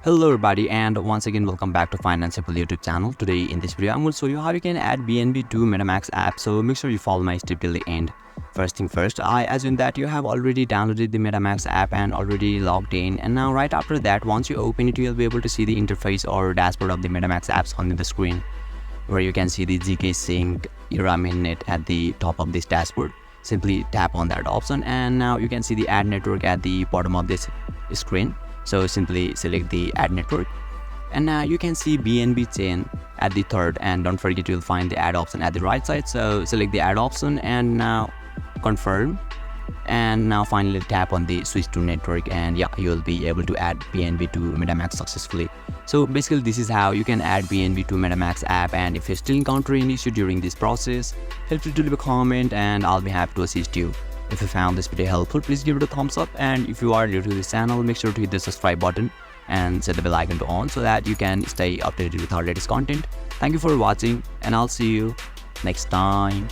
Hello everybody, and once again welcome back to Financeable YouTube channel. Today in this video I'm going to show you how you can add BNB to Metamask app, so make sure you follow my step till the end. First thing first, I assume that you have already downloaded the Metamask app and already logged in, and now right after that, once you open it, you'll be able to see the interface or dashboard of the Metamask apps on the screen, where you can see the GK Sync era mainnet at the top of this dashboard. Simply tap on that option, and now you can see the add network at the bottom of this screen. So simply select the add network, and now you can see BNB chain at the third, and don't forget you'll find the add option at the right side. So select the add option and now confirm, and now finally tap on the switch to network, and yeah, you'll be able to add BNB to Metamask successfully. So basically this is how you can add BNB to Metamask app, and if you still encounter any issue during this process, feel free to leave a comment and I'll be happy to assist you. If you found this video helpful, please give it a thumbs up, and if you are new to this channel, make sure to hit the subscribe button and set the bell icon to on so that you can stay updated with our latest content. Thank you for watching, and I'll see you next time.